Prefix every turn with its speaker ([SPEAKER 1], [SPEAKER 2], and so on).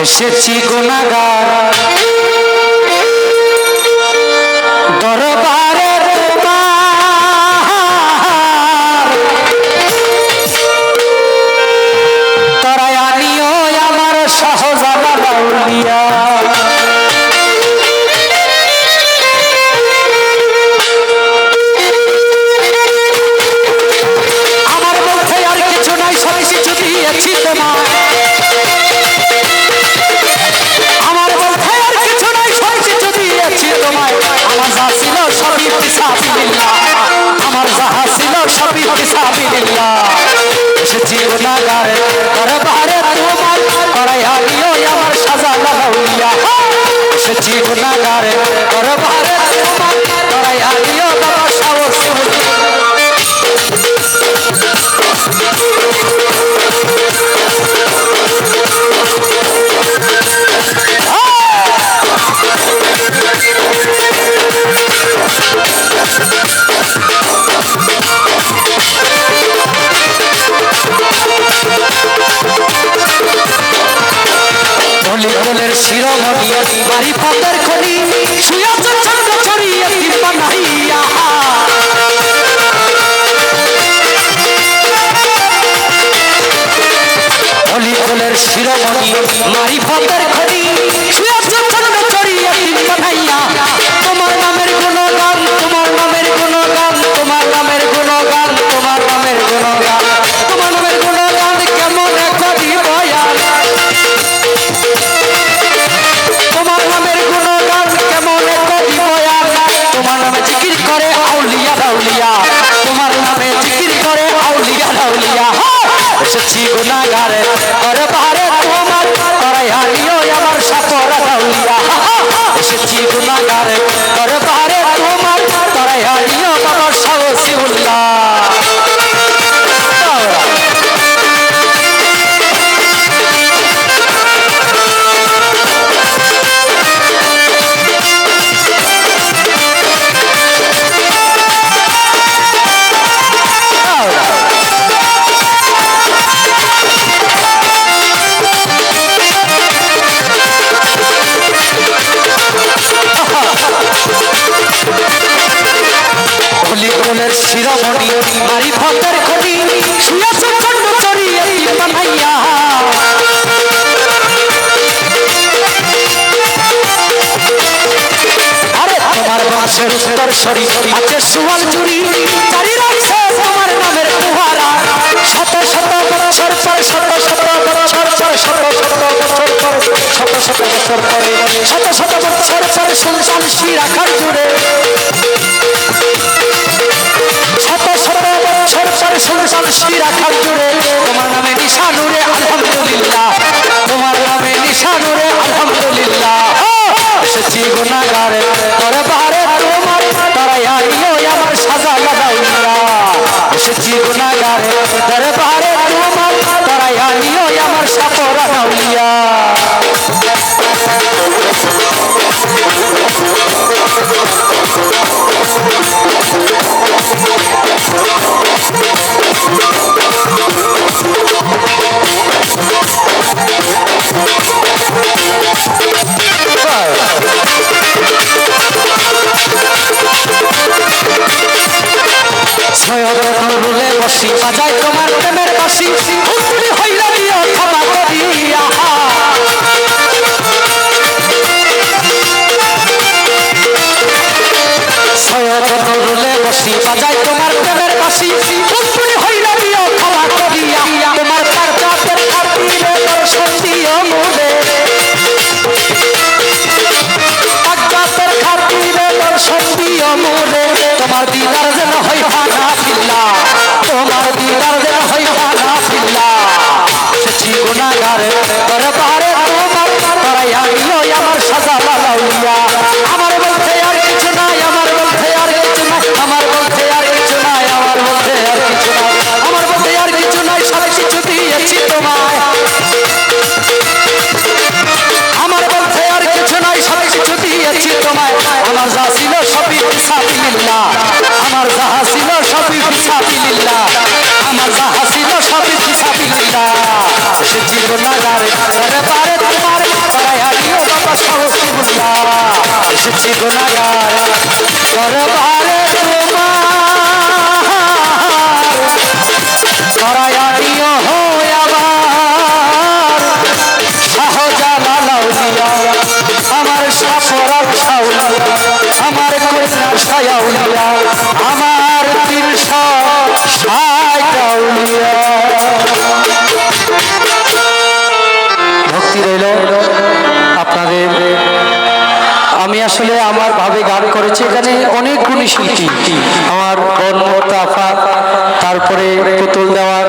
[SPEAKER 1] এসেছি গুনাহগার দরবারে তোমার, তরাই আনিও আমার শাহজালাল আউলিয়া। আমার মধ্যে আর কিছু নাই, সব কিছু দিয়েছি তোমার। আমার মধ্যে আর কিছু নাই, সব কিছু দিয়েছি তোমায়। আমার যা ছিল সবই ফিসাবিলিল্লাহ, আমার যাহা ছিল সবই ফিসাবিলিল্লাহ। এসেছি গুনাহগার দরবারে তোমার, তরাই আনিও আমার শাহজালাল আউলিয়া। এসেছি গুনাহগার দরবারে তোমার, তরাই আনিও আমার শাহজালাল আউলিয়া। অলিগলের শিরোমণি মারিফতের খনি, শুয়েছ ছন্দ ছড়িয়ে দিব্যা নাহিয়া। অলিগলের শিরোমণি মারিফতের খনি, শুয়েছ ছন্দ ছড়িয়ে দিব্যা নাহিয়া। তোমার নামের গুণগান, তোমার নামের গুণগান, তোমার নামের গুণগান, তোমার নামের গুণগান, তোমার নামের গুণগান কেমন করি বয়ান। তোমার নামের গুণগান কেমন করি বয়ান, তোমার নামে জিকির করে আউলিয়া আউলিয়া, তোমার নামে জিকির করে আউলিয়া আউলিয়া। এসেছি গুনাহগার দরবারে তোমার, তরাই আনিও আমার শাহজালাল আউলিয়া। এসেছি গুনাহগার দরবারে তোমার, তরাই আনিও আমার শাহজালাল। অলিগলের শিরোমণি মারিফতের খনি, শুয়েছ ছন্দ ছড়িয়ে দিব্যা নাহিয়া। আরে তোমার বংশের উত্তর সরি আছে সুয়াল চুরি, জারি রাখছে তোমার নামের পুহারা। শত শত বছর পর, শত শত বছর পর, শত শত বছর পর, শত শত বছর পরে, শত শত বছর পর সুলতান শিরাখার জুড়ে। শত শত বছর পর সুলতান শিরাখার জুড়ে, তোমার নামে নিশানুরে আলহামদুলিল্লাহ, তোমার নামে নিশানুরে আলহামদুলিল্লাহ। এসেছি গুনাহগার দরবারে তোমার, তরাই আনিও আমার শাহজালাল আউলিয়া। এসেছি গুনাহগার দরবারে তোমার, তরাই আনিও আমার শাহজালাল আউলিয়া। ছয়রুলে বসি বাজায় তোমার প্রেমের বাঁশি, তুমি হইলা দিও ক্ষমা করিয়া। ছয়রুলে বসি বাজায় তোমার প্রেমের বাঁশি, তুমি হইলা দিও ক্ষমা করিয়া। তোমার পারজাতের খাতিরে দর্শন দিও মোরে, পারজাতের খাতিরে দর্শন দিও মোরে। তোমার দিদার যেন হয় ফানা ফিল্লা, তোমার দিদার এসেছি গুনাহগার দরবারে তোমার ধরায়া দিও আবার শাহজালাল আউলিয়া আমার সাফরাত শাউলিয়া আমার কন্যা শায়াউলিয়া আমার 360 আউলিয়া। ভক্তি রইল আপনাদের। আমি আসলে আমার ভাবে গান করেছি, এখানে অনেক গুণী শিল্পী, আমার বর্ণ তারপরে পুতুল দেওয়ার